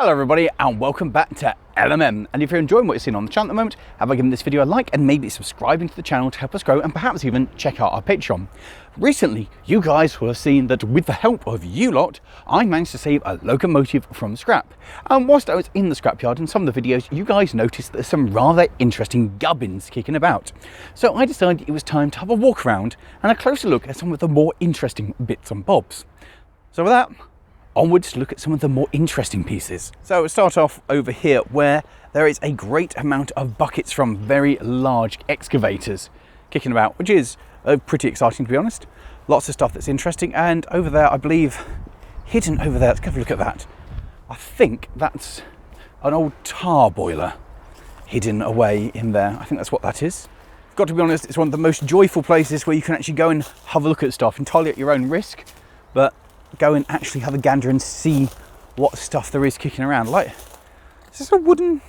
Hello everybody and welcome back to LMM, and if you're enjoying what you're seeing on the channel at the moment, have I given this video a like and maybe subscribing to the channel to help us grow and perhaps even check out our Patreon. Recently you guys will have seen that with the help of you lot I managed to save a locomotive from scrap, and whilst I was in the scrapyard in some of the videos you guys noticed that there's some rather interesting gubbins kicking about. So I decided it was time to have a walk around and a closer look at some of the more interesting bits and bobs. So with that, onwards to look at some of the more interesting pieces. So we'll start off over here where there is a great amount of buckets from very large excavators kicking about, which is pretty exciting to be honest. Lots of stuff that's interesting, and over there I believe, hidden over there, let's have a look at that. I think that's an old tar boiler hidden away in there. I think that's what that is. Got to be honest, it's one of the most joyful places where you can actually go and have a look at stuff entirely at your own risk, but go and actually have a gander and see what stuff there is kicking around. Like, is this a wagon,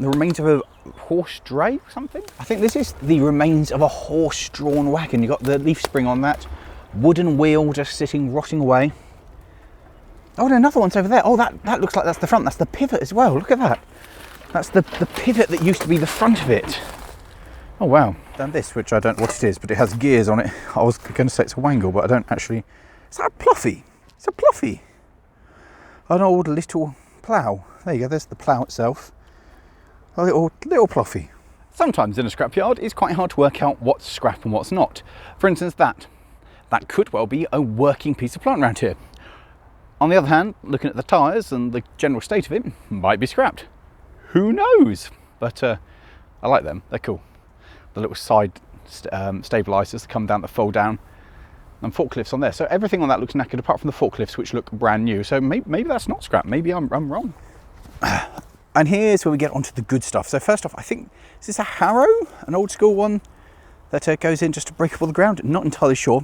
the remains of a horse dray or something? I think this is the remains of a horse-drawn wagon. You've got the leaf spring on that, wooden wheel just sitting, rotting away. Oh, and another one's over there. Oh, that looks like that's the front. That's the pivot as well. Look at that. That's the pivot that used to be the front of it. Oh wow. Done this, which I don't know what it is, but it has gears on it. I was going to say it's a wangle, but I don't actually. Is that a pluffy? It's a pluffy. An old little plough. There you go, there's the plough itself. A little pluffy. Sometimes in a scrapyard it's quite hard to work out what's scrap and what's not. For instance, that could well be a working piece of plant around here. On the other hand, looking at the tyres and the general state of it, might be scrapped. Who knows? But I like them, they're cool. The little side stabilisers that come down, that fold down, and forklifts on there. So everything on that looks knackered apart from the forklifts, which look brand new. So maybe that's not scrap. Maybe I'm wrong. And here's where we get onto the good stuff. So first off, I think, is this a harrow? An old school one that goes in just to break up all the ground? Not entirely sure.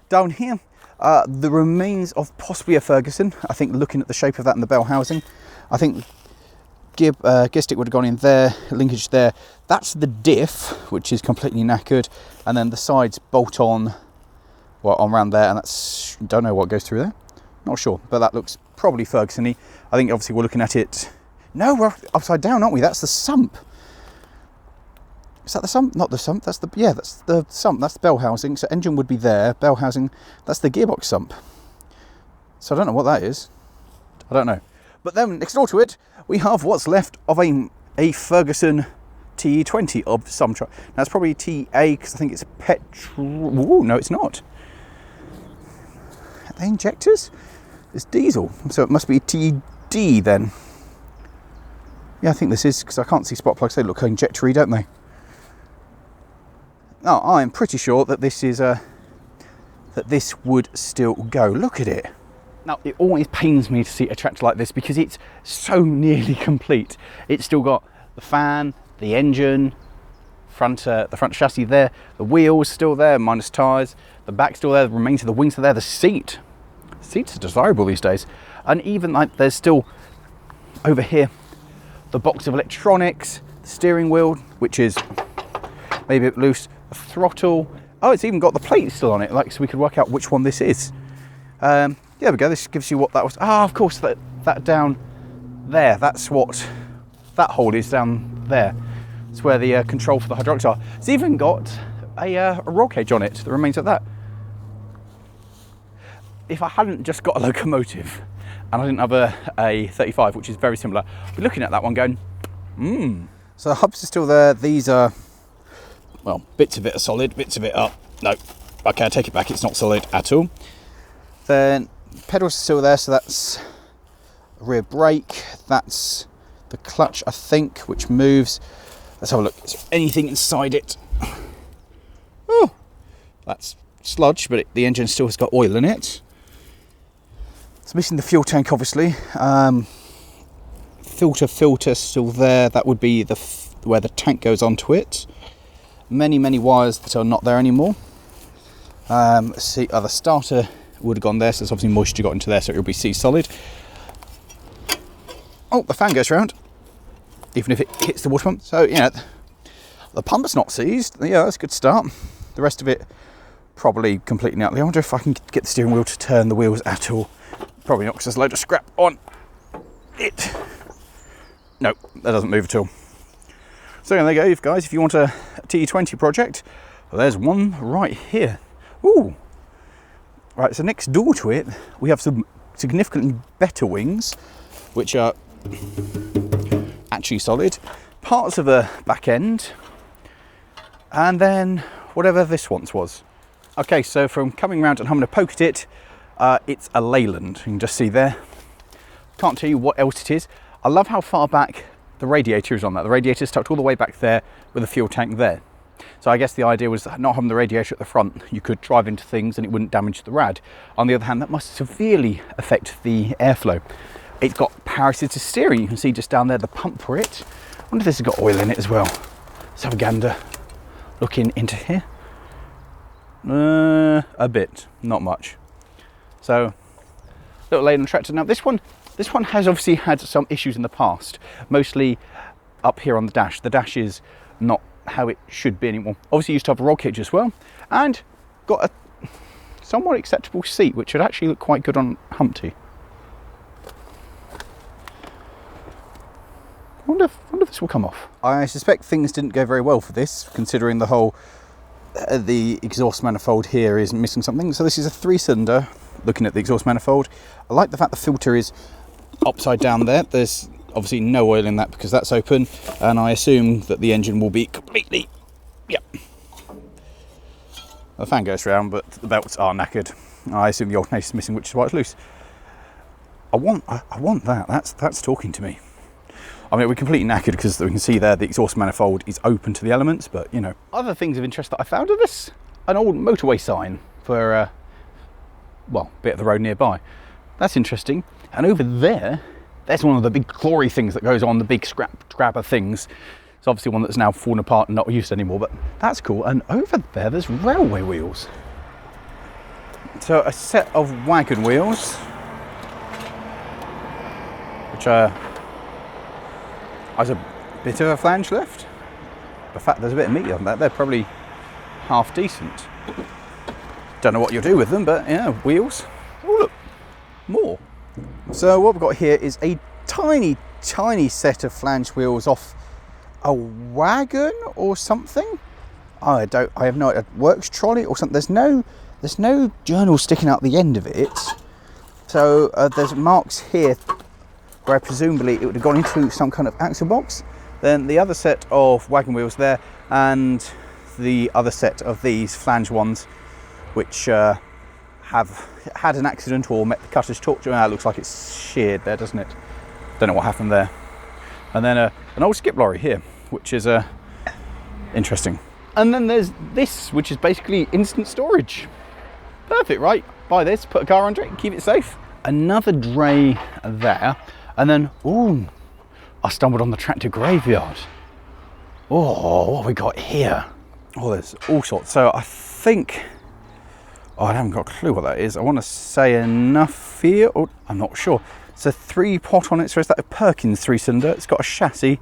Down here, the remains of possibly a Ferguson. I think looking at the shape of that and the bell housing, I think gear stick would have gone in there, linkage there. That's the diff, which is completely knackered, and then the sides bolt on, well, on around there, and that's, don't know what goes through there, not sure, but that looks probably Ferguson-y. I think obviously we're looking at it, no, we're upside down, aren't we? That's the sump. Is that the sump? Not the sump, that's the, yeah, that's the sump, that's the bell housing. So engine would be there, bell housing, that's the gearbox sump. So I don't know what that is, I don't know. But then next door to it, we have what's left of a Ferguson TE20 of some truck. Now it's probably TA because I think it's a petrol. Ooh, no, it's not. Are they injectors? It's diesel, so it must be TD then. Yeah, I think this is, because I can't see spot plugs. They look injectory, don't they? No, I'm pretty sure that this is that this would still go. Look at it. Now, it always pains me to see a tractor like this because it's so nearly complete. It's still got the fan, the engine, the front chassis there, the wheels still there, minus tyres, the back still there, the remains of the wings are there, the seat. The seats are desirable these days. And even like there's still, over here, the box of electronics, the steering wheel, which is maybe a bit loose, the throttle. Oh, it's even got the plate still on it, like, so we could work out which one this is. There we go, this gives you what that was. Ah, of course, that down there, that's what that hole is down there. It's where the control for the hydraulics are. It's even got a roll cage on it, the remains of that. If I hadn't just got a locomotive and I didn't have a 35, which is very similar, I'd be looking at that one going, So the hubs are still there. These are, well, bits of it are solid, bits of it are, no, okay, I take it back, it's not solid at all. Then pedals are still there, so that's a rear brake, that's the clutch, I think, which moves. Let's have a look, is there anything inside it? Oh, that's sludge, but the engine still has got oil in it. It's missing the fuel tank, obviously. Filter still there, that would be where the tank goes onto it. Many wires that are not there anymore. Let's see, the starter would have gone there, so there's obviously moisture got into there, so it will be sea solid. Oh, the fan goes round, even if it hits the water pump. So, you know, the pump's not seized. Yeah, that's a good start. The rest of it probably completely out. I wonder if I can get the steering wheel to turn the wheels at all. probably knocks us a load of scrap on it. No, that doesn't move at all. So there you go, guys. If you want a T20 project, well, there's one right here. Ooh. Right, so next door to it, we have some significantly better wings, which are actually solid. Parts of a back end, and then whatever this once was. Okay, so from coming around and having a poke at it, it's a Leyland. You can just see there. Can't tell you what else it is. I love how far back the radiator is on that. The radiator is tucked all the way back there with a fuel tank there. So I guess the idea was not having the radiator at the front, you could drive into things and it wouldn't damage the rad. On the other hand, that must severely affect the airflow. It's got power assisted steering. You can see just down there the pump for it. I wonder if this has got oil in it as well. Let's have a gander. Looking into here. A bit, not much. So, little Leyland tractor. Now this one has obviously had some issues in the past, mostly up here on the dash. The dash is not how it should be anymore. Obviously used to have a roll cage as well, and got a somewhat acceptable seat, which would actually look quite good on Humpty. I wonder if this will come off. I suspect things didn't go very well for this, considering the whole the exhaust manifold here is missing something. So this is a 3-cylinder. Looking at the exhaust manifold, I like the fact the filter is upside down there. There's obviously no oil in that because that's open, and I assume that the engine will be completely, yep. The fan goes round, but the belts are knackered. I assume the alternator is missing, which is why it's loose. I want that. That's talking to me. I mean, we're completely knackered because we can see there the exhaust manifold is open to the elements, but you know. Other things of interest that I found are this, an old motorway sign for well, bit of the road nearby. That's interesting. And over there, there's one of the big Lawrie things that goes on, the big scrap grabber things. It's obviously one that's now fallen apart and not used anymore, but that's cool. And over there, there's railway wheels. So a set of wagon wheels, which has a bit of a flange left. In fact, there's a bit of meat on that. They're probably half decent. Don't know what you'll do with them, but yeah, wheels. Oh look, more. So what we've got here is a tiny set of flange wheels off a wagon or something. I have no idea. Works trolley or something. There's no journal sticking out the end of it. So there's marks here where presumably it would have gone into some kind of axle box. Then the other set of wagon wheels there, and the other set of these flange ones, which have had an accident or met the cutter's torch. It looks like it's sheared there, doesn't it? Don't know what happened there. And then an old skip lorry here, which is interesting. And then there's this, which is basically instant storage. Perfect, right? Buy this, put a car under it, keep it safe. Another dray there. And then, ooh, I stumbled on the tractor graveyard. Oh, what have we got here? Oh, there's all sorts. So I think, I haven't got a clue what that is. I want to say enough here, or I'm not sure. It's a 3-pot on it, so is that a Perkins 3-cylinder? It's got a chassis.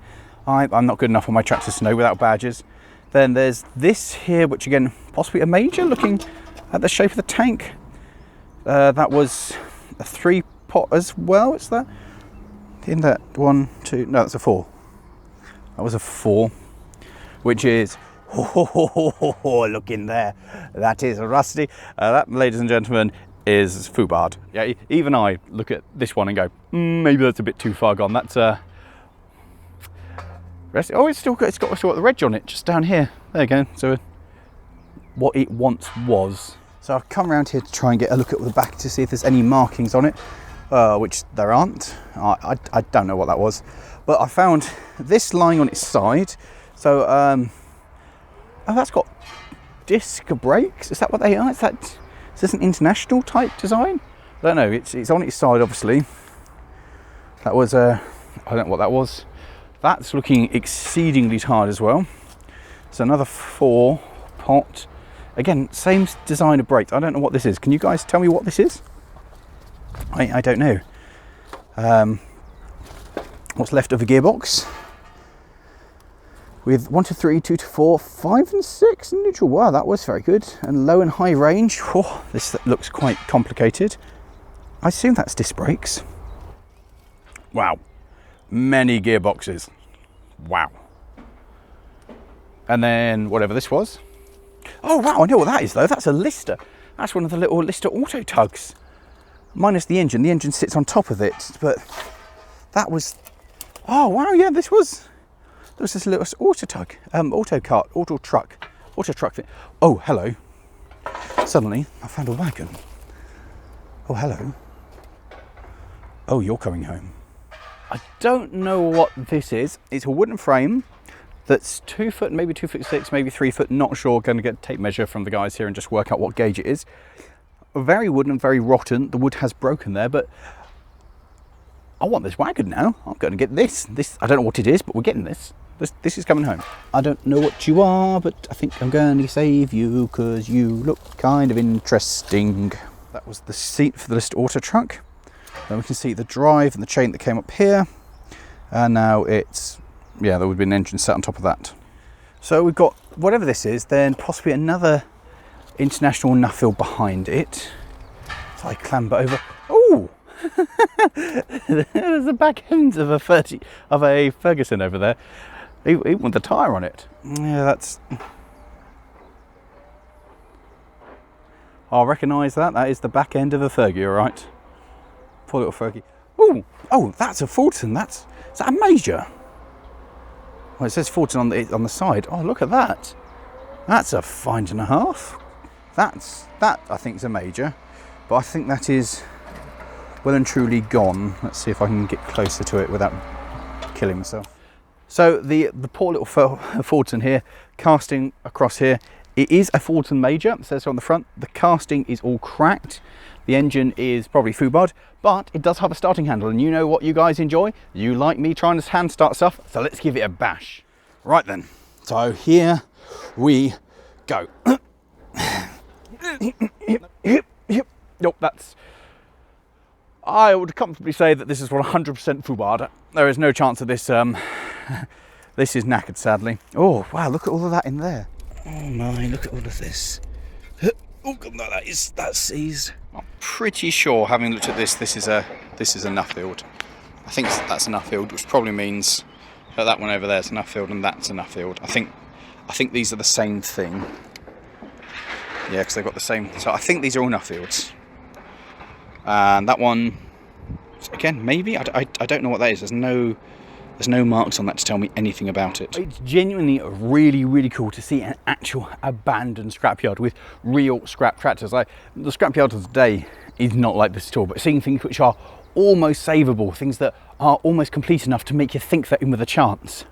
I'm not good enough on my tractors to know without badges. Then there's this here, which again, possibly a major, looking at the shape of the tank. That was a 3-pot as well, is that? In that 1, 2, no, that's a 4. That was a 4, which is, oh, look in there. That is rusty. That, ladies and gentlemen, is FUBARD. Yeah, even I look at this one and go, maybe that's a bit too far gone. That's rusty. Oh, it's got the reg on it, just down here. There you go. So what it once was. So I've come around here to try and get a look at the back to see if there's any markings on it, which there aren't. I don't know what that was, but I found this lying on its side. So oh, that's got disc brakes. Is that what they are? Is this an international type design? I don't know. It's on its side, obviously. That was I don't know what that was. That's looking exceedingly hard as well. So another 4-pot. Again, same design of brakes. I don't know what this is. Can you guys tell me what this is? I don't know. What's left of a gearbox? With 1 to 3, 2 to 4, 5 and 6 in neutral. Wow, that was very good. And low and high range. Oh, this looks quite complicated. I assume that's disc brakes. Wow. Many gearboxes. Wow. And then whatever this was. Oh wow, I know what that is though. That's a Lister. That's one of the little Lister auto tugs. Minus the engine. The engine sits on top of it, but that was... Oh wow, yeah, there was this little auto tug, auto truck thing. Oh, hello. Suddenly, I found a wagon. Oh, hello. Oh, you're coming home. I don't know what this is. It's a wooden frame that's 2 foot, maybe 2'6", maybe 3 foot, not sure. Going to get a tape measure from the guys here and just work out what gauge it is. Very wooden, very rotten. The wood has broken there, but I want this wagon now. I'm going to get this. I don't know what it is, but we're getting this. This is coming home. I don't know what you are, but I think I'm going to save you because you look kind of interesting. That was the seat for the Lister auto truck. Then we can see the drive and the chain that came up here. And now it's, yeah, there would be an engine set on top of that. So we've got whatever this is, then possibly another International Nuffield behind it. So I clamber over. Oh! There's the back end of a Ferguson over there, even with the tyre on it. Yeah, that's... I'll recognise that. That is the back end of a Fergie, all right. Poor little Fergie. Oh, that's a Fulton. Is that a Major? Well, it says Fulton on the side. Oh, look at that. That's a 5.5. That I think is a Major, but I think that is well and truly gone. Let's see if I can get closer to it without killing myself. So the poor little Fulton here, casting across here. It is a Fulton Major, it says so on the front. The casting is all cracked. The engine is probably foobarred, but it does have a starting handle, and you know what you guys enjoy? You like me trying to hand start stuff, so let's give it a bash. Right then, so here we go. Nope, I would comfortably say that this is 100% foobarred. There is no chance of this. This is knackered, sadly. Oh wow, look at all of that in there. Oh my, look at all of this. Oh god, no, that's seized. I'm pretty sure, having looked at this is a Nuffield. I think that's a Nuffield, which probably means that one over there is a Nuffield and that's a Nuffield. I think these are the same thing. Yeah, because they've got the same. So I think these are all Nuffields. And that one, again, maybe I don't know what that is. There's no marks on that to tell me anything about it. It's genuinely really, really cool to see an actual abandoned scrapyard with real scrap tractors. Like the scrapyard of today is not like this at all, but seeing things which are almost savable, things that are almost complete enough to make you think they're in with a chance.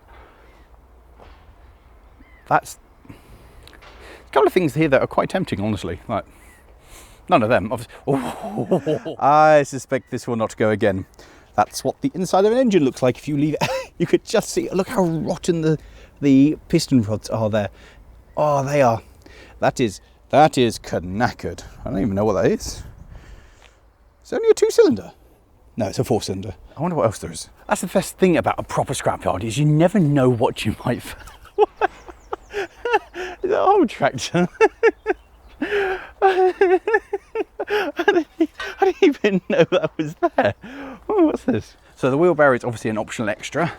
That's a couple of things here that are quite tempting, honestly. Like none of them. Oh, I suspect this will not go again. That's what the inside of an engine looks like if you leave it. You could just see, look how rotten the piston rods are there. Oh, they are. That is knackered. I don't even know what that is. It's only a 2-cylinder. No, it's a 4-cylinder. I wonder what else there is. That's the best thing about a proper scrapyard is you never know what you might find. It's a whole tractor. I didn't even know that was there. Oh, what's this? So the wheelbarrow is obviously an optional extra.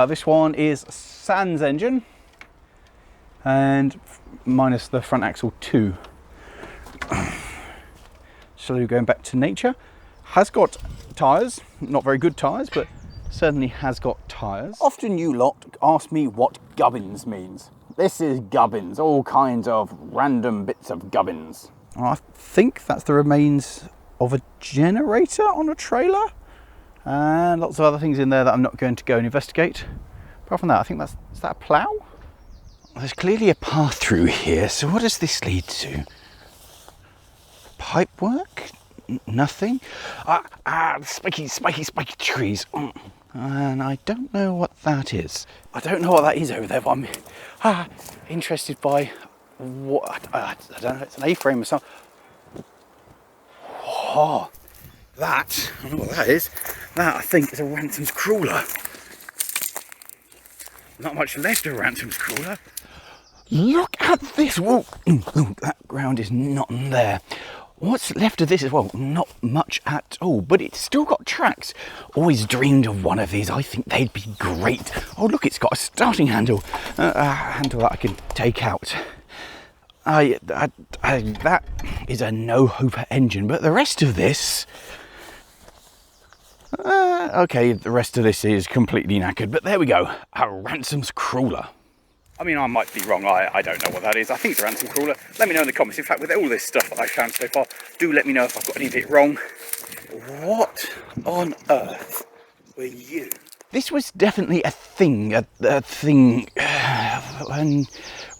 This one is Sans engine and minus the front axle 2. Slowly going back to nature. Has got tyres, not very good tyres, but certainly has got tyres. Often you lot ask me what gubbins means. This is gubbins, all kinds of random bits of gubbins. I think that's the remains of a generator on a trailer and lots of other things in there that I'm not going to go and investigate. Apart from that, I think is that a plough? There's clearly a path through here, so what does this lead to? Pipe work? Nothing? Spiky trees. And I don't know what that is. I don't know what that is over there, but I'm interested by what, I don't know, it's an A-frame or something. Oh, that, I don't know what that is. That, I think, is a Ransom's crawler. Not much left of Ransom's crawler. Look at this. Whoa. That ground is not in there. What's left of this as well? Not much at all, but it's still got tracks. Always dreamed of one of these. I think they'd be great. Oh, look, it's got a starting handle. A handle that I can take out. That is a no-hoper engine, but the rest of this... okay, the rest of this is completely knackered, but there we go. A Ransom's crawler. I mean, I might be wrong. I don't know what that is. I think it's a ransom crawler. Let me know in the comments. In fact, with all this stuff that I've found so far, do let me know if I've got any of it wrong. What on earth were you? This was definitely a thing. A thing. And,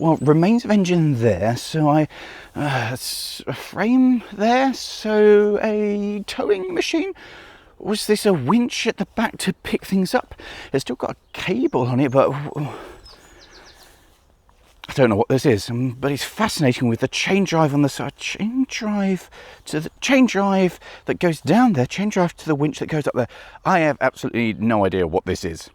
well, remains of engine there. So a frame there. So a towing machine. Was this a winch at the back to pick things up? It's still got a cable on it, but... I don't know what this is, but it's fascinating with the chain drive on the side. Chain drive that goes down there. Chain drive to the winch that goes up there. I have absolutely no idea what this is.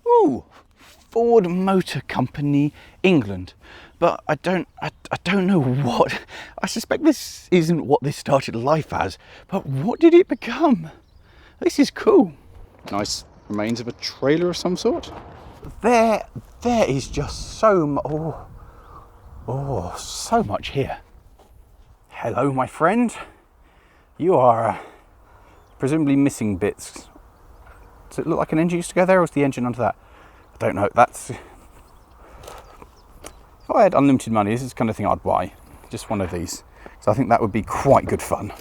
Ooh, Ford Motor Company, England. But I don't know what. I suspect this isn't what this started life as. But what did it become? This is cool. Nice remains of a trailer of some sort. There is just so much. Oh, so much here. Hello, my friend. You are presumably missing bits. Does it look like an engine used to go there, or is the engine under that? I don't know. That's. If I had unlimited money, this is the kind of thing I'd buy. Just one of these. So I think that would be quite good fun.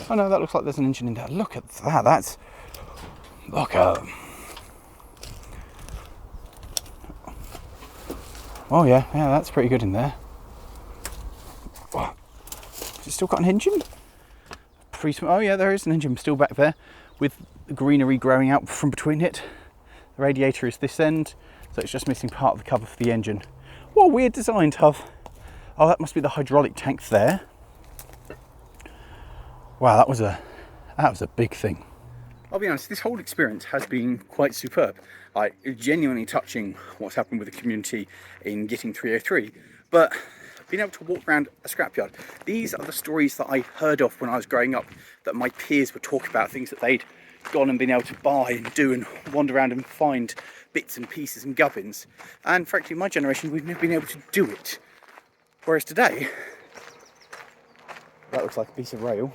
Oh no, that looks like there's an engine in there. Look at that. That's. Look at. Oh yeah, that's pretty good in there. Has it still got an engine? Oh yeah, there is an engine still back there with greenery growing out from between it. The radiator is this end, so it's just missing part of the cover for the engine. What a weird design, Tov. Oh, that must be the hydraulic tank there. Wow, that was a big thing. I'll be honest, this whole experience has been quite superb. Genuinely touching what's happened with the community in getting 303, but being able to walk around a scrapyard, these are the stories that I heard of when I was growing up, that my peers would talk about, things that they'd gone and been able to buy and do and wander around and find bits and pieces and gubbins. And frankly, my generation, we've never been able to do it. Whereas today, that looks like a piece of rail.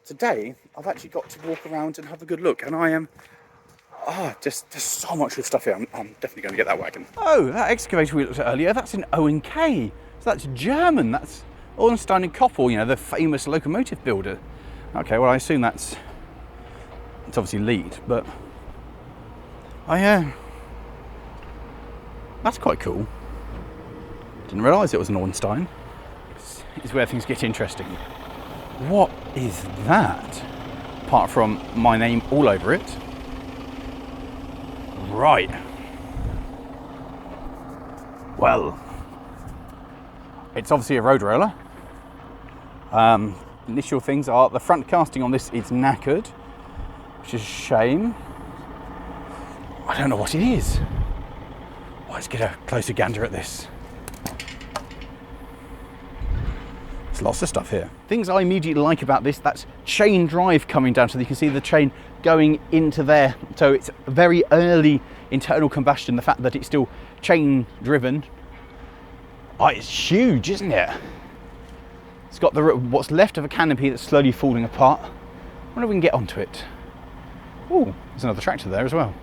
Today, I've actually got to walk around and have a good look, and I am, just there's so much good stuff here. I'm definitely going to get that wagon. Oh, that excavator we looked at earlier, that's an O&K. So that's German. That's Ornstein and Koppel, you know, the famous locomotive builder. Okay, well, I assume it's obviously lead, but that's quite cool. Didn't realise it was an Ornstein. It's where things get interesting. What is that? Apart from my name all over it. Right. Well, it's obviously a road roller. Initial things are the front casting on this is knackered, which is a shame. I don't know what it is. Let's get a closer gander at this. There's lots of stuff here. Things I immediately like about this, that's chain drive coming down, so you can see the chain going into there. So it's very early internal combustion, the fact that it's still chain driven. Oh, it's huge, isn't it? It's got what's left of a canopy that's slowly falling apart. I wonder if we can get onto it. Oh, there's another tractor there as well.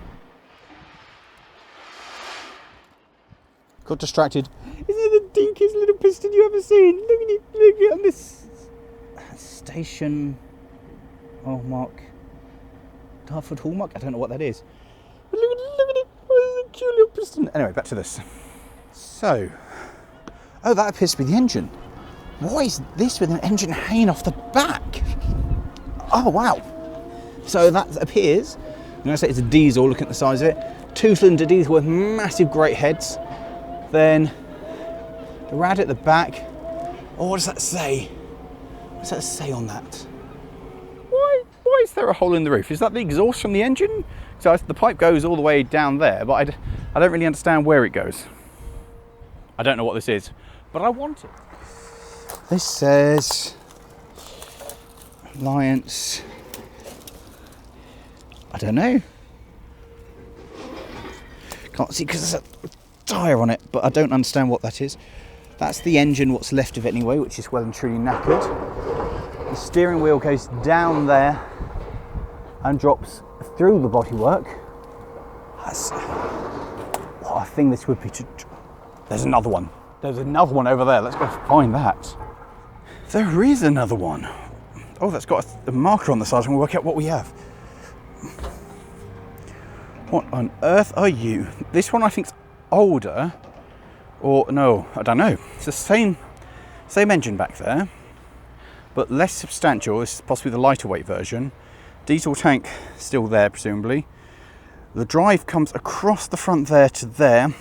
Got distracted. Isn't it the dinkiest little piston you ever seen? Look at it, look at it on this station hallmark. Dartford hallmark? I don't know what that is. But look at it. Oh, it's a cute little piston. Anyway, back to this. So, oh, that appears to be the engine. What is this with an engine hanging off the back? Oh, wow. So that appears, I'm going to say it's a diesel, looking at the size of it. 2-cylinder diesel with massive great heads. Then the rad at the back. Oh, what does that say? What does that say on that? Why is there a hole in the roof? Is that the exhaust from the engine? So the pipe goes all the way down there, but I don't really understand where it goes. I don't know what this is, but I want it. This says Alliance. I don't know. Can't see because there's a tyre on it, but I don't understand what that is. That's the engine, what's left of it anyway, which is well and truly knackered. The steering wheel goes down there and drops through the bodywork. What a thing this would be to... There's another one. There's another one over there. Let's go find that. There is another one. Oh, that's got a marker on the side. I'm going to work out what we have. What on earth are you? This one I think's older. Or no, I don't know. It's the same engine back there, but less substantial. This is possibly the lighter weight version. Diesel tank still there, presumably. The drive comes across the front there to there,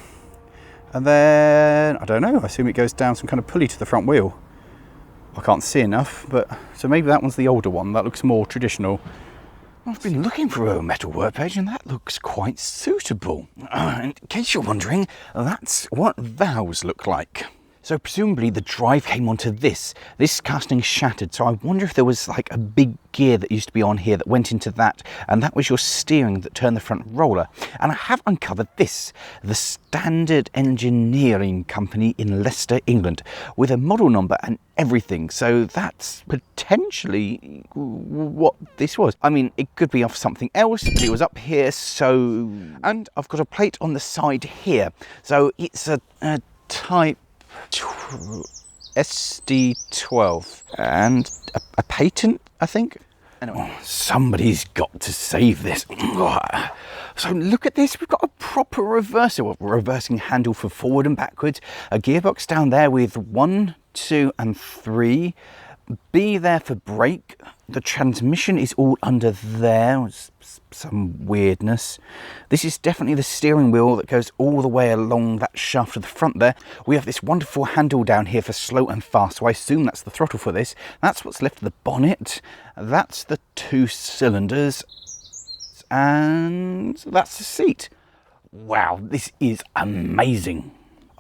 and then I don't know. I assume it goes down some kind of pulley to the front wheel. I can't see enough, but so maybe that one's the older one. That looks more traditional. I've been looking for a metal workbench and that looks quite suitable. In case you're wondering, that's what valves look like. So presumably the drive came onto this. This casting shattered, so I wonder if there was like a big gear that used to be on here that went into that, and that was your steering that turned the front roller. And I have uncovered this, the Standard Engineering Company in Leicester, England, with a model number and everything. So that's potentially what this was. I mean, it could be off something else, but it was up here, so... And I've got a plate on the side here. So it's a Type SD12 and a patent, I think. Anyway, somebody's got to save this. So look at this, we've got a proper reversal, a reversing handle for forward and backwards, a gearbox down there with 1, 2 and 3, B there for brake. The transmission is all under there, some weirdness. This is definitely the steering wheel that goes all the way along that shaft of the front there. We have this wonderful handle down here for slow and fast, so I assume that's the throttle for this. That's what's left of the bonnet. That's the 2 cylinders. And that's the seat. Wow, this is amazing.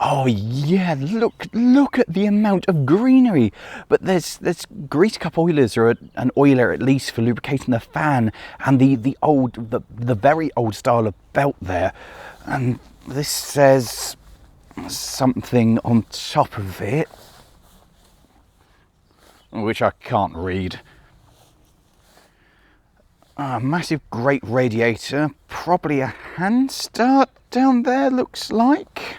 Oh yeah, look at the amount of greenery. But there's grease cup oilers, or an oiler at least for lubricating the fan, and the very old style of belt there. And this says something on top of it, which I can't read. A massive grate radiator, probably a hand start down there, looks like.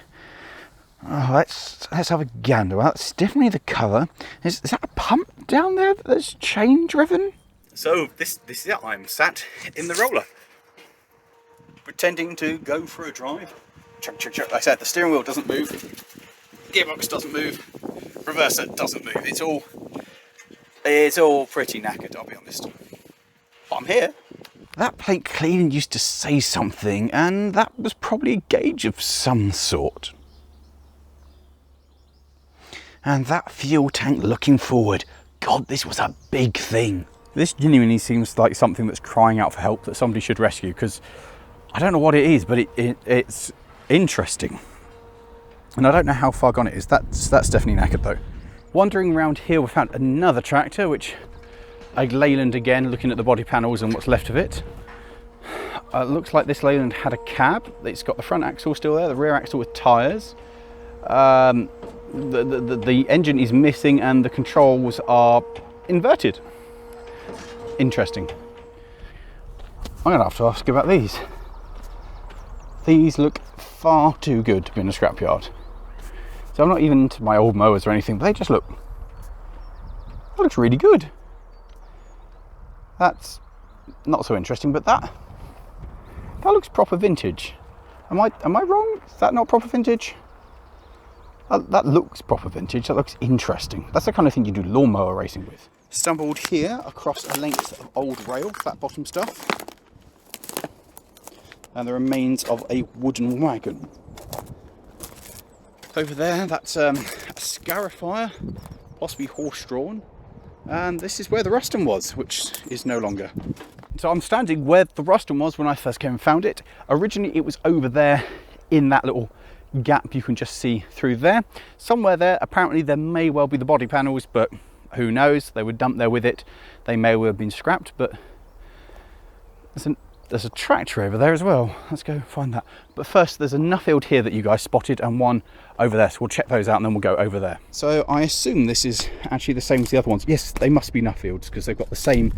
Oh, let's have a gander. Well, that's definitely the cover. Is that a pump down there that's chain driven? So this is it. I'm sat in the roller, pretending to go for a drive. Chuck, chuck, chuck. Like I said, the steering wheel doesn't move, gearbox doesn't move, reverser doesn't move. It's all pretty knackered, I'll be honest. But I'm here. That plate cleaning used to say something, and that was probably a gauge of some sort. And that fuel tank looking forward. God, this was a big thing. This genuinely seems like something that's crying out for help, that somebody should rescue, because I don't know what it is, but it's interesting. And I don't know how far gone it is. That's definitely knackered though. Wandering around here, we found another tractor, which I Leyland again, looking at the body panels and what's left of it. Looks like this Leyland had a cab. It's got the front axle still there, the rear axle with tyres. The engine is missing and the controls are inverted. Interesting. I'm gonna have to ask about these. These look far too good to be in a scrapyard. So I'm not even into my old mowers or anything, but they just look, that looks really good. That's not so interesting, but that looks proper vintage. Am I wrong? Is that not proper vintage? That looks proper vintage, that looks interesting. That's the kind of thing you do lawnmower racing with. Stumbled here across a length of old rail, flat bottom stuff. And the remains of a wooden wagon. Over there, that's a scarifier, possibly horse-drawn. And this is where the Ruston was, which is no longer. So I'm standing where the Ruston was when I first came and found it. Originally it was over there in that little gap you can just see through there. Somewhere there, apparently there may well be the body panels, but who knows? They were dumped there with it. They may well have been scrapped, but there's a tractor over there as well. Let's go find that. But first, there's a Nuffield here that you guys spotted and one over there. So we'll check those out and then we'll go over there. So I assume this is actually the same as the other ones. Yes, they must be Nuffields because they've got the same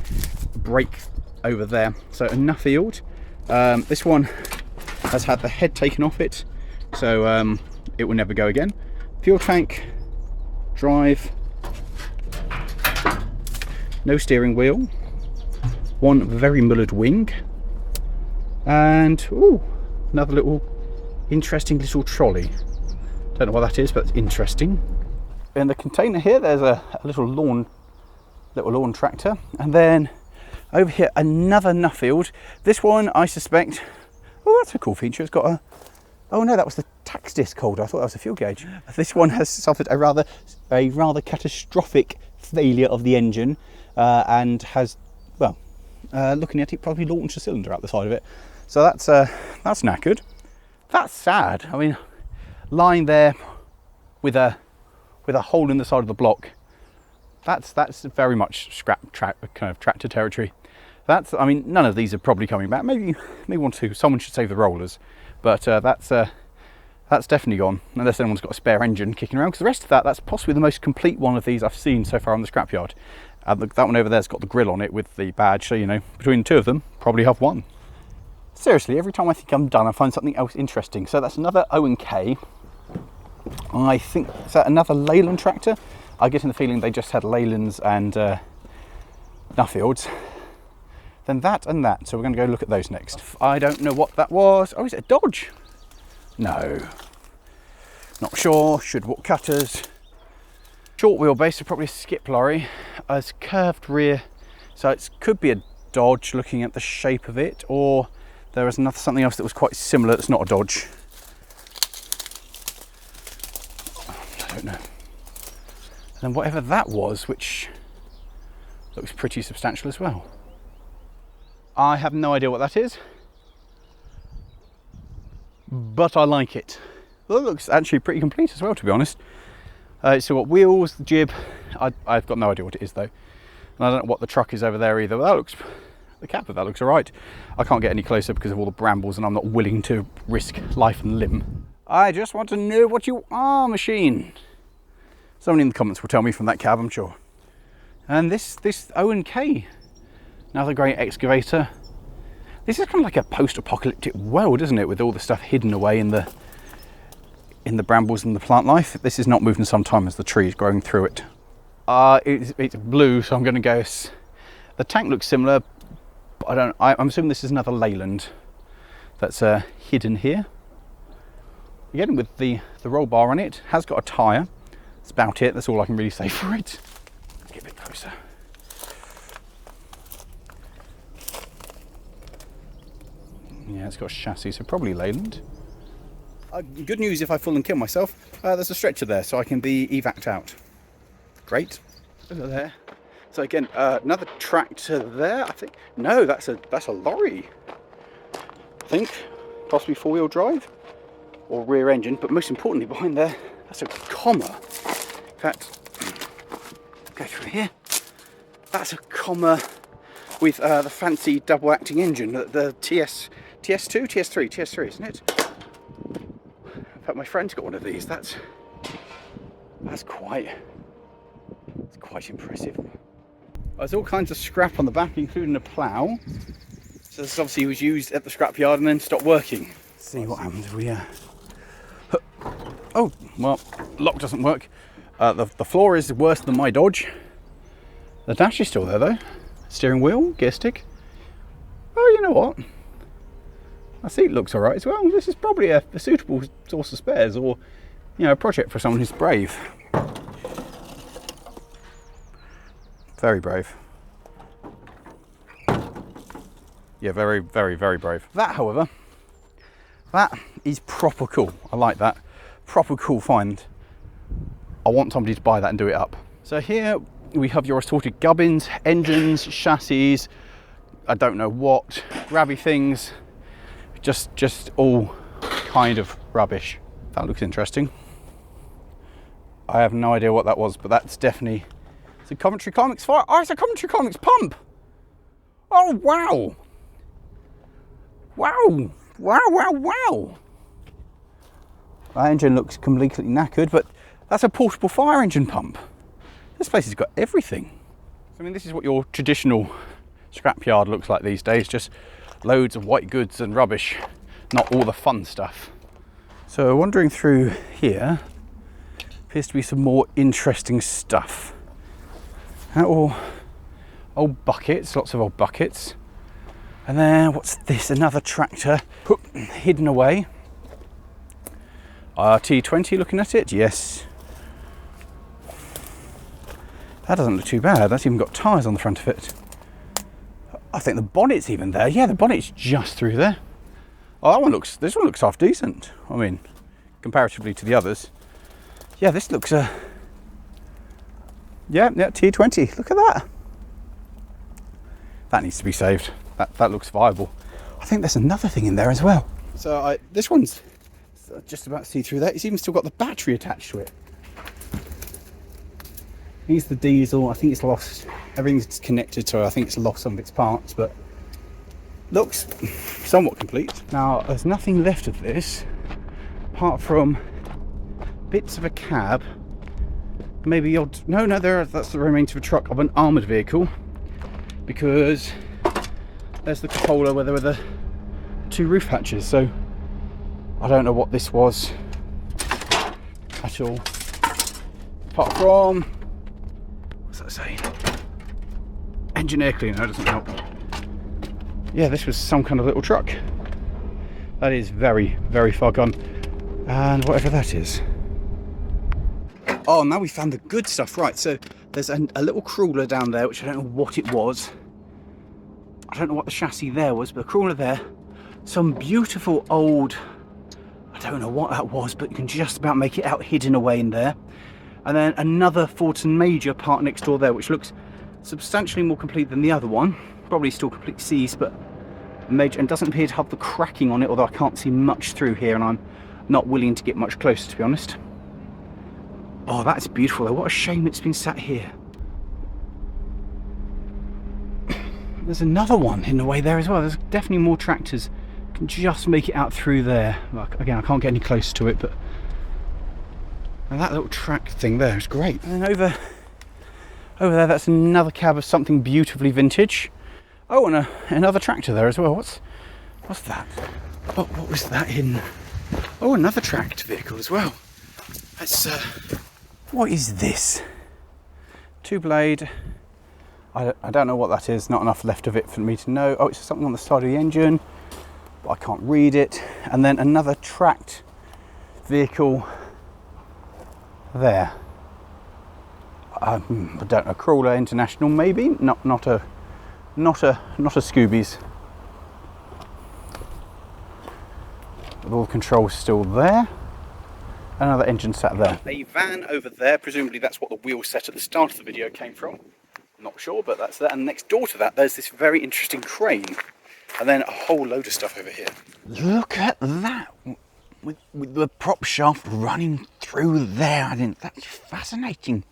brake over there. So a Nuffield. This one has had the head taken off it, so it will never go again. Fuel tank, drive, no steering wheel, one very mullered wing, and ooh, another little interesting little trolley. Don't know what that is, but it's interesting. In the container here, there's a little lawn tractor, and then over here another Nuffield. This one, I suspect, oh, that's a cool feature. It's got a, oh no, that was the tax disc holder. I thought that was a fuel gauge. This one has suffered a rather catastrophic failure of the engine, and has, well, looking at it, probably launched a cylinder out the side of it. So that's knackered. That's sad. I mean, lying there with a hole in the side of the block. That's very much scrap kind of tractor territory. I mean, none of these are probably coming back. Maybe one or two. Someone should save the rollers, but that's definitely gone, unless anyone's got a spare engine kicking around. Because the rest of that's possibly the most complete one of these I've seen so far on the scrapyard. That one over there's got the grill on it with the badge, so you know, between the two of them, probably have one. Seriously, every time I think I'm done, I find something else interesting. So that's another O&K. I think, is that another Leyland tractor? I get in the feeling they just had Leylands and Nuffields. Then that and that. So we're going to go look at those next. I don't know what that was. Oh, is it a Dodge? No. Not sure. Should walk cutters. Short wheelbase, so probably a skip lorry. As curved rear. So it could be a Dodge looking at the shape of it. Or there was something else that was quite similar that's not a Dodge. I don't know. And whatever that was, which looks pretty substantial as well. I have no idea what that is, but I like it. Well, it looks actually pretty complete as well, to be honest. It's still got wheels, the jib. I've got no idea what it is though. And I don't know what the truck is over there either. But the cap of that looks all right. I can't get any closer because of all the brambles and I'm not willing to risk life and limb. I just want to know what you are, machine. Someone in the comments will tell me from that cab, I'm sure. And this O&K, another great excavator. This is kind of like a post-apocalyptic world, isn't it? With all the stuff hidden away in the brambles and the plant life. This is not moving sometime as the tree is growing through it. It's blue, so I'm going to guess. The tank looks similar, but I'm assuming this is another Leyland that's hidden here. Again, with the roll bar on it, has got a tyre. That's about it. That's all I can really say for it. Get a bit closer. Yeah, it's got a chassis, so probably Leyland. Good news if I fall and kill myself. There's a stretcher there, so I can be evac'd out. Great. Over there. So again, another tractor there. I think. No, that's a Lawrie. I think possibly 4-wheel drive or rear engine, but most importantly, behind there, that's a comma. In fact, go through here. That's a comma with the fancy double-acting engine, the TS2, TS3, isn't it? In fact, my friend's got one of these. That's quite impressive. There's all kinds of scrap on the back, including a plough. So this obviously was used at the scrapyard and then stopped working. Let's see what happens if we. Oh, well, lock doesn't work. The floor is worse than my Dodge. The dash is still there though. Steering wheel, gear stick. Oh, you know what? My seat looks alright as well. This is probably a suitable source of spares, or, you know, a project for someone who's brave. Very brave. Yeah, very, very, very brave. That, however, that is proper cool. I like that. Proper cool find. I want somebody to buy that and do it up. So here we have your assorted gubbins, engines, chassis, I don't know what, grabby things, just all kind of rubbish. That looks interesting. I have no idea what that was, but that's definitely... It's a Coventry Comics fire. Oh, it's a Coventry Comics pump. Oh, wow. Wow. Wow, wow, wow. That engine looks completely knackered, but that's a portable fire engine pump. This place has got everything. I mean, this is what your traditional scrapyard looks like these days. Just loads of white goods and rubbish. Not all the fun stuff. So wandering through here, appears to be some more interesting stuff. All old buckets, lots of old buckets. And then what's this? Another tractor hidden away. T20 looking at it, yes. That doesn't look too bad. That's even got tyres on the front of it. I think the bonnet's even there. Yeah, the bonnet's just through there. Oh, this one looks half decent. I mean, comparatively to the others. Yeah, this looks yeah, T20. Look at that. That needs to be saved. That looks viable. I think there's another thing in there as well. So this one's just about to see through that. It's even still got the battery attached to it. Here's the diesel. I think it's lost. Everything's connected, so I think it's lost some of its parts, but looks somewhat complete. Now, there's nothing left of this apart from bits of a cab. Maybe that's the remains of a truck of an armoured vehicle, because there's the cupola where there were the two roof hatches. So I don't know what this was at all, apart from, what's that say? Engine air cleaner. Doesn't help. Yeah, this was some kind of little truck. That is very, very far gone. And whatever that is. Oh, now we found the good stuff. Right, so there's a little crawler down there, which I don't know what it was. I don't know what the chassis there was, but a crawler there. Some beautiful old, I don't know what that was, but you can just about make it out hidden away in there. And then another Fortin Major part next door there, which looks substantially more complete than the other one. Probably still complete seized, but major, and doesn't appear to have the cracking on it, although I can't see much through here, and I'm not willing to get much closer, to be honest. Oh, that's beautiful though. What a shame it's been sat here. There's another one in the way there as well. There's definitely more tractors. Can just make it out through there. Again, I can't get any closer to it, but and that little track thing there is great. And then over there, that's another cab of something beautifully vintage. Oh, and another tractor there as well. What's that? What was that in? Oh, another tracked vehicle as well. That's what is this? Two blade. I don't know what that is. Not enough left of it for me to know. Oh, it's something on the side of the engine, but I can't read it. And then another tracked vehicle there. I don't know. Crawler International, maybe. Not a Scoobies. With all the controls still there. Another engine sat there. A van over there. Presumably that's what the wheel set at the start of the video came from. Not sure, but that's that. And next door to that, there's this very interesting crane. And then a whole load of stuff over here. Look at that. With the prop shaft running through there. I think that's fascinating.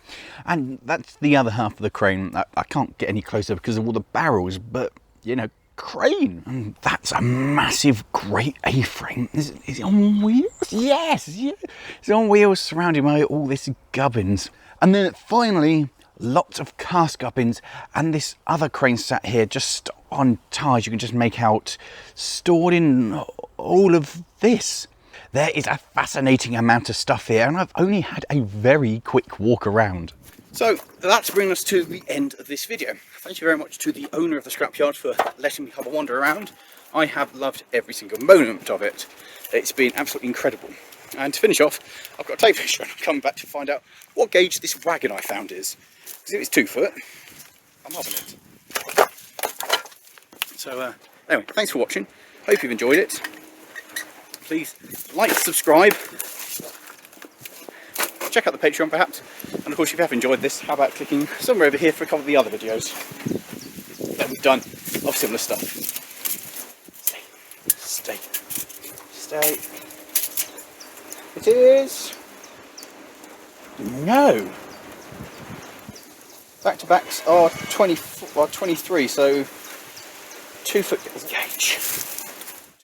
And that's the other half of the crane. I can't get any closer because of all the barrels, but, you know, crane. And that's a massive, great A-frame. Is it on wheels? Yes, yeah. It's on wheels surrounded by all this gubbins. And then finally, lots of cast gubbins, and this other crane sat here just on ties you can just make out, stored in all of this. There is a fascinating amount of stuff here, and I've only had a very quick walk around. So that's bringing us to the end of this video. Thank you very much to the owner of the scrapyard for letting me have a wander around. I have loved every single moment of it. It's been absolutely incredible. And to finish off, I've got a tape measure and I'm coming back to find out what gauge this wagon I found is. Because if it's 2 foot, I'm loving it. So anyway, thanks for watching. Hope you've enjoyed it. Please like, subscribe, check out the Patreon perhaps, and of course if you have enjoyed this, how about clicking somewhere over here for a couple of the other videos that we've done of similar stuff. Stay. It is... No. Back-to-backs are 23, so 2 foot gauge.